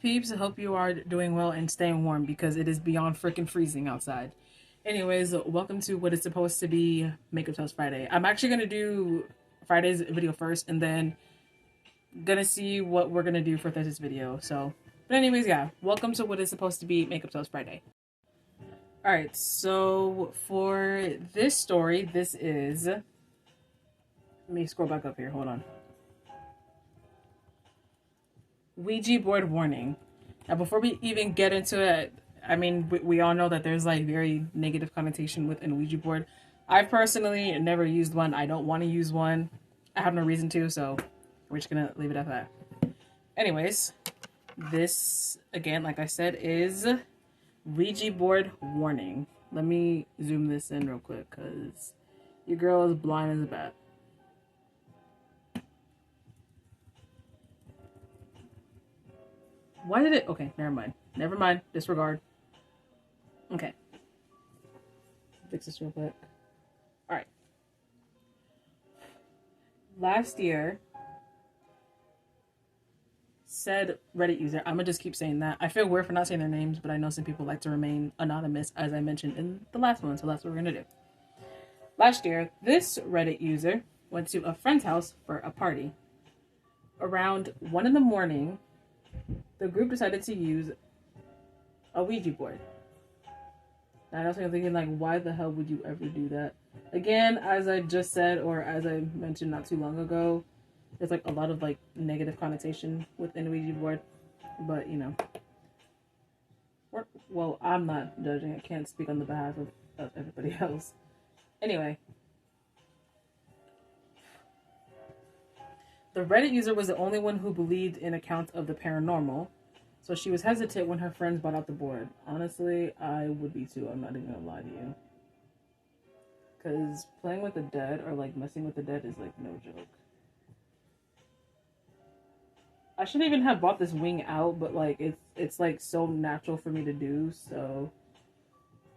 peeps? I hope you are doing well and staying warm because it is beyond freaking freezing outside. Anyways, welcome to what is supposed to be Makeup Tales Friday. I'm actually gonna do Friday's video first and then gonna see what we're gonna do for Thursday's video. So, but anyways, yeah, welcome to what is supposed to be Makeup Tales Friday. Alright, so for this story, this is... Let me scroll back up here, hold on. Ouija board warning. Now, before we even get into it, I mean, we all know that there's like very negative connotation with an Ouija board. I personally never used one. I don't want to use one. I have no reason to, so we're just gonna leave it at that. Anyways, this, again, like I said, is Ouija board warning. Let me zoom this in real quick because your girl is blind as a bat. Why did it? Okay, never mind. Never mind. Disregard. Okay. Fix this real quick. Alright. Last year, said Reddit user, I'm gonna just keep saying that. I feel weird for not saying their names, but I know some people like to remain anonymous, as I mentioned in the last one, so that's what we're gonna do. Last year, this Reddit user went to a friend's house for a party. Around 1 in the morning, the group decided to use a Ouija board. Now, I know I'm thinking, like, why the hell would you ever do that? Again, as I just said, or as I mentioned not too long ago, there's, like, a lot of, like, negative connotation within a Ouija board. But, you know. Well, I'm not judging. I can't speak on the behalf of everybody else. Anyway. The Reddit user was the only one who believed in accounts of the paranormal, so she was hesitant when her friends brought out the board. Honestly, I would be too, I'm not even gonna lie to you. Because playing with the dead, or like messing with the dead, is like no joke. I shouldn't even have bought this wing out, but like it's like so natural for me to do, so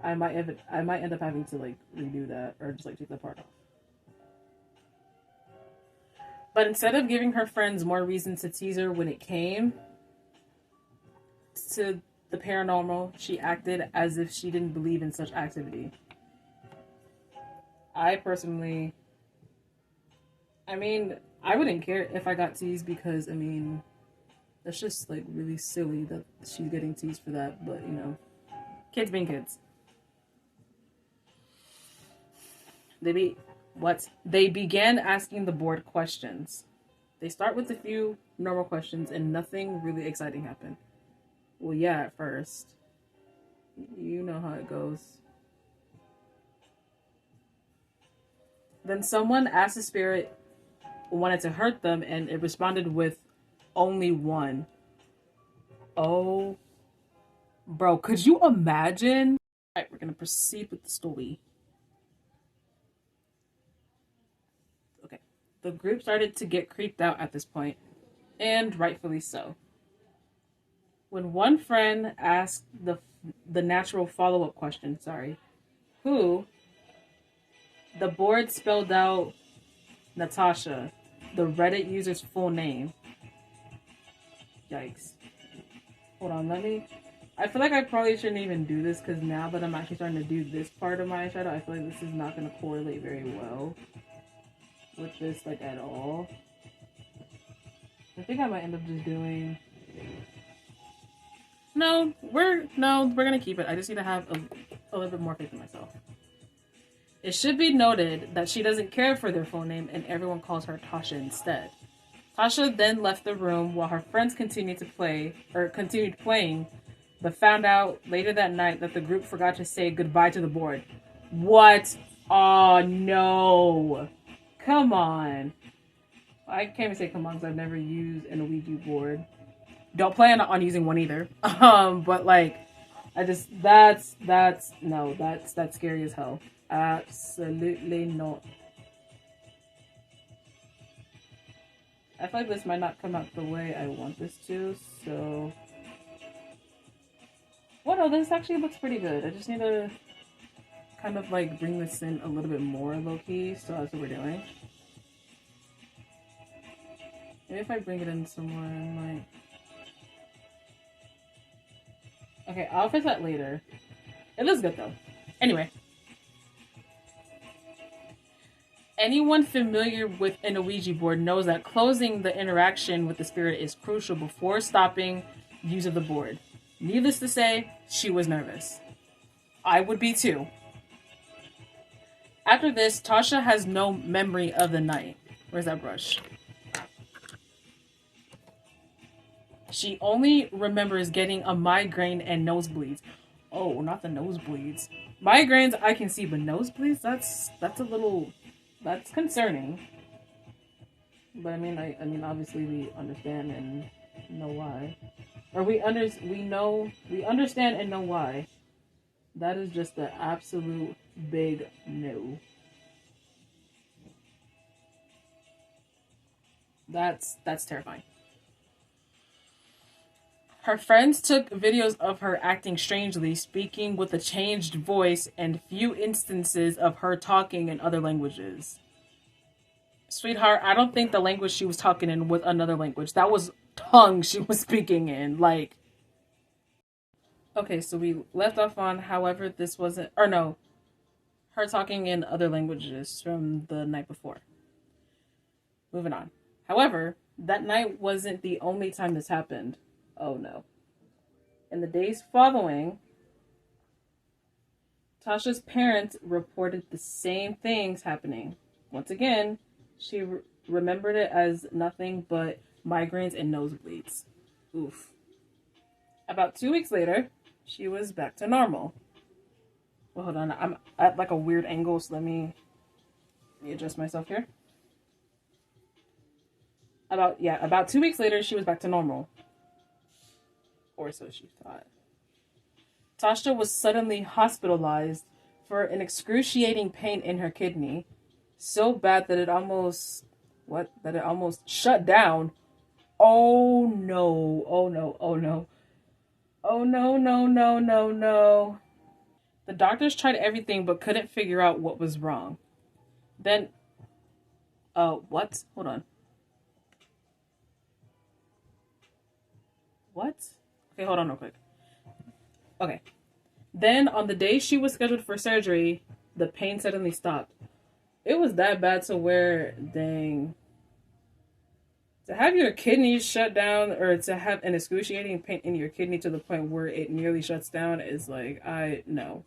I might end up having to like redo that, or just like take that part off. But instead of giving her friends more reason to tease her when it came to the paranormal, she acted as if she didn't believe in such activity. I personally, I mean, I wouldn't care if I got teased because, I mean, that's just like really silly that she's getting teased for that, but you know, kids being kids. They began asking the board questions. They start with a few normal questions and nothing really exciting happened. Well, yeah, at first. You know how it goes. Then someone asked the spirit wanted to hurt them and it responded with only one. Oh, bro, could you imagine? All right, we're gonna proceed with the story. The group started to get creeped out at this point, and rightfully so. When one friend asked the natural follow-up question, who, the board spelled out Natasha, the Reddit user's full name. Yikes. Hold on, I feel like I probably shouldn't even do this because now that I'm actually starting to do this part of my eyeshadow, I feel like this is not going to correlate very well with this, like, at all. I think I might end up just doing... No, we're gonna keep it. I just need to have a little bit more faith in myself. It should be noted that she doesn't care for their full name and everyone calls her Tasha instead. Tasha then left the room while her friends continued playing, but found out later that night that the group forgot to say goodbye to the board. What? Oh no. Come on. I can't even say come on because I've never used an Ouija board. Don't plan on using one either. But like, that's scary as hell. Absolutely not. I feel like this might not come out the way I want this to, so... Well, no, this actually looks pretty good. I just need to kind of like bring this in a little bit more low-key, so that's what we're doing. Maybe if I bring it in somewhere, I might... Okay, I'll fix that later. It looks good though. Anyway, anyone familiar with an Ouija board knows that closing the interaction with the spirit is crucial before stopping use of the board. Needless to say, she was nervous. I would be too. After this, Tasha has no memory of the night. Where's that brush? She only remembers getting a migraine and nosebleeds. Oh, not the nosebleeds. Migraines I can see, but nosebleeds, that's a little, that's concerning. But I mean obviously we understand and know why. Or we understand and know why. That is just the absolute big no. That's terrifying. Her friends took videos of her acting strangely, speaking with a changed voice, and few instances of her talking in other languages. Sweetheart, I don't think the language she was talking in was another language. That was tongue she was speaking in. Like, okay, so we left off on, however, this wasn't, or no, her talking in other languages from the night before. Moving on. However, that night wasn't the only time this happened. Oh no. In the days following, Tasha's parents reported the same things happening. Once again, she remembered it as nothing but migraines and nosebleeds. Oof. About 2 weeks later, she was back to normal. Well, hold on. I'm at like a weird angle, so let me adjust myself here. About 2 weeks later, she was back to normal. Or so she thought. Tasha was suddenly hospitalized for an excruciating pain in her kidney, so bad that it almost shut down. Oh no, oh no, oh no. Oh no, no, no, no, no. The doctors tried everything but couldn't figure out what was wrong. Then, what? Hold on. What? Okay, hold on real quick. Okay. Then, on the day she was scheduled for surgery, the pain suddenly stopped. It was that bad to where, dang. To have your kidneys shut down or to have an excruciating pain in your kidney to the point where it nearly shuts down is like, no.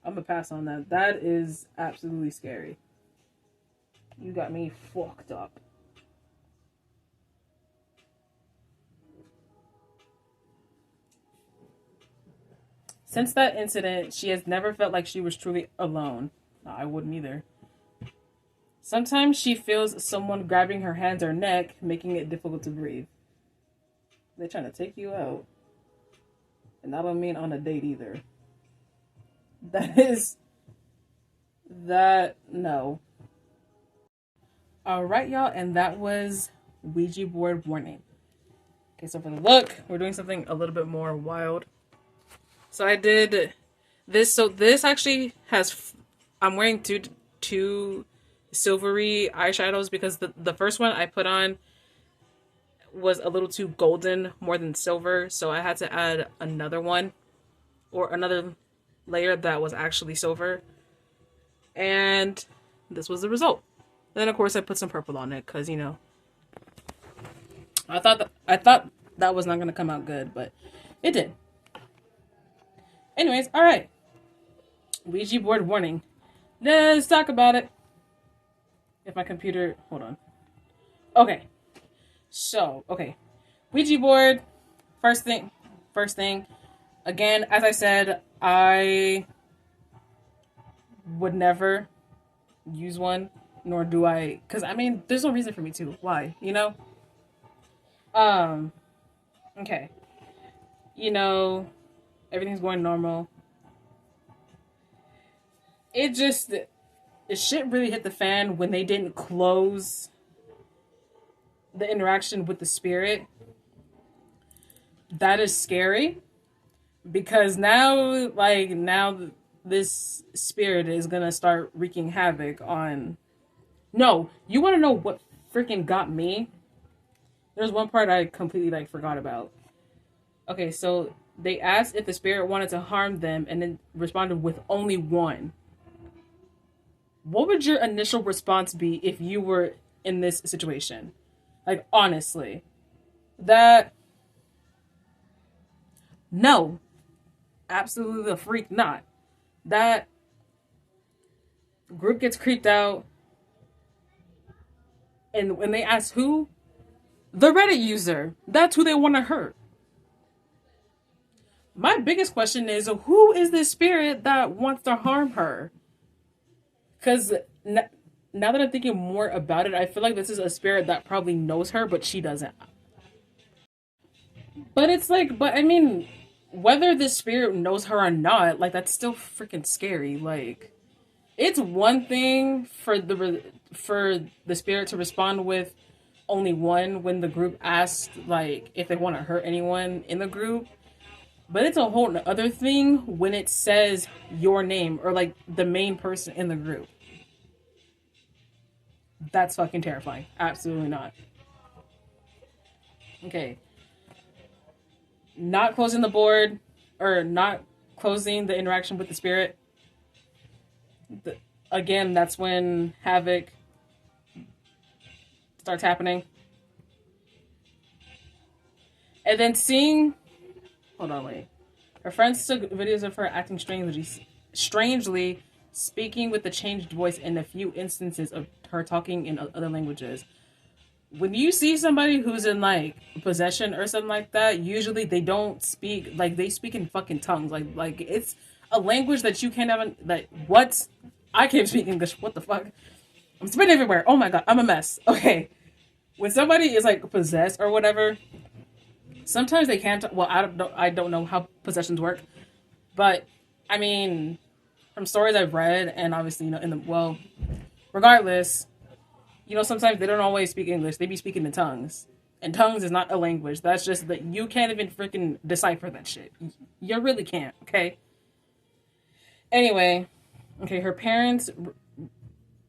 I'm gonna pass on that. That is absolutely scary. You got me fucked up. Since that incident, she has never felt like she was truly alone. I wouldn't either. Sometimes she feels someone grabbing her hands or neck, making it difficult to breathe. They're trying to take you out. And I don't mean on a date either. No. Alright, y'all, and that was Ouija board warning. Okay, so for the look, we're doing something a little bit more wild. So I did this. So this actually has, I'm wearing two silvery eyeshadows because the first one I put on was a little too golden more than silver. So I had to add another one or another layer that was actually silver. And this was the result. And then of course I put some purple on it because, you know, I thought that was not going to come out good, but it did. Anyways, all right. Ouija board warning. Let's talk about it. If my computer, hold on. Okay. So, okay. Ouija board. First thing. Again, as I said, I would never use one, nor do I, because I mean, there's no reason for me to. Why? You know? Okay. You know, everything's going normal. It shit really hit the fan when they didn't close the interaction with the spirit. That is scary. Because now this spirit is gonna start wreaking havoc on... No, you wanna know what freaking got me? There's one part I completely, forgot about. Okay, so they asked if the spirit wanted to harm them and then responded with only one. What would your initial response be if you were in this situation? Like, honestly. That. No. Absolutely the freak not. That group gets creeped out. And when they ask who, the Reddit user. That's who they want to hurt. My biggest question is, who is this spirit that wants to harm her? Because now that I'm thinking more about it, I feel like this is a spirit that probably knows her, but she doesn't. But it's like, but I mean, whether this spirit knows her or not, like, that's still freaking scary. Like, it's one thing for the spirit to respond with only one when the group asked, like, if they want to hurt anyone in the group. But it's a whole other thing when it says your name or, like, the main person in the group. That's fucking terrifying. Absolutely not. Okay. Not closing the board or not closing the interaction with the spirit. Again, that's when havoc starts happening. And then seeing... Hold on, wait. Her friends took videos of her acting strangely, speaking with the changed voice in a few instances of her talking in other languages. When you see somebody who's in, like, possession or something like that, usually they don't speak, like, they speak in fucking tongues. Like it's a language that you can't even, like, what? I can't speak English. What the fuck? I'm spitting everywhere. Oh my god, I'm a mess. Okay. When somebody is, like, possessed or whatever... Sometimes they can't. Well, I don't know how possessions work, but I mean, from stories I've read, and obviously, you know, regardless, you know, sometimes they don't always speak English. They be speaking in tongues, and tongues is not a language. That's just that you can't even freaking decipher that shit. You really can't. Okay. Anyway, okay, her parents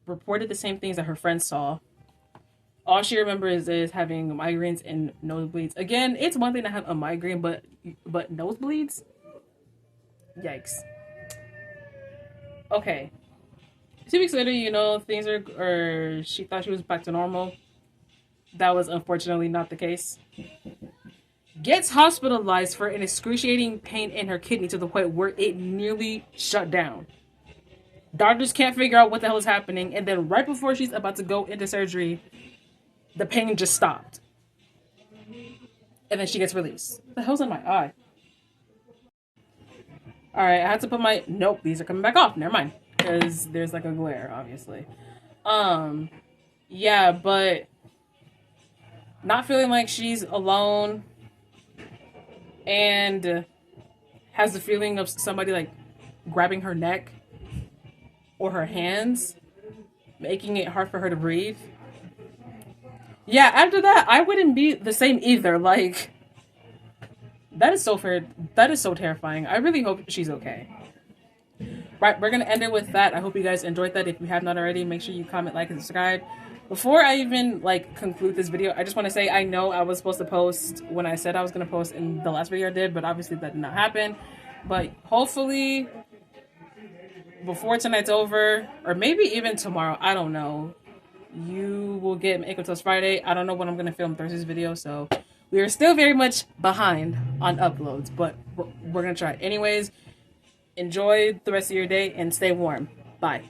reported the same things that her friends saw. All she remembers is having migraines and nosebleeds. Again, it's one thing to have a migraine, but nosebleeds? Yikes. Okay. 2 weeks later, you know, she thought she was back to normal. That was unfortunately not the case. Gets hospitalized for an excruciating pain in her kidney to the point where it nearly shut down. Doctors can't figure out what the hell is happening, and then right before she's about to go into surgery, the pain just stopped. And then she gets released. What the hell's in my eye? Alright, I had to put my... Nope, these are coming back off. Never mind. Because there's, like, a glare, obviously. Yeah, but... Not feeling like she's alone. And... has the feeling of somebody, like, grabbing her neck. Or her hands. Making it hard for her to breathe. Yeah, after that, I wouldn't be the same either. Like, that is so fair. That is so terrifying. I really hope she's okay. Right, we're going to end it with that. I hope you guys enjoyed that. If you have not already, make sure you comment, like, and subscribe. Before I even, like, conclude this video, I just want to say I know I was supposed to post when I said I was going to post in the last video I did, but obviously that did not happen. But hopefully, before tonight's over, or maybe even tomorrow, I don't know, you will get Makeup Toast Friday. I don't know when I'm going to film Thursday's video, so we are still very much behind on uploads, but we're going to try. Anyways, enjoy the rest of your day and stay warm. Bye.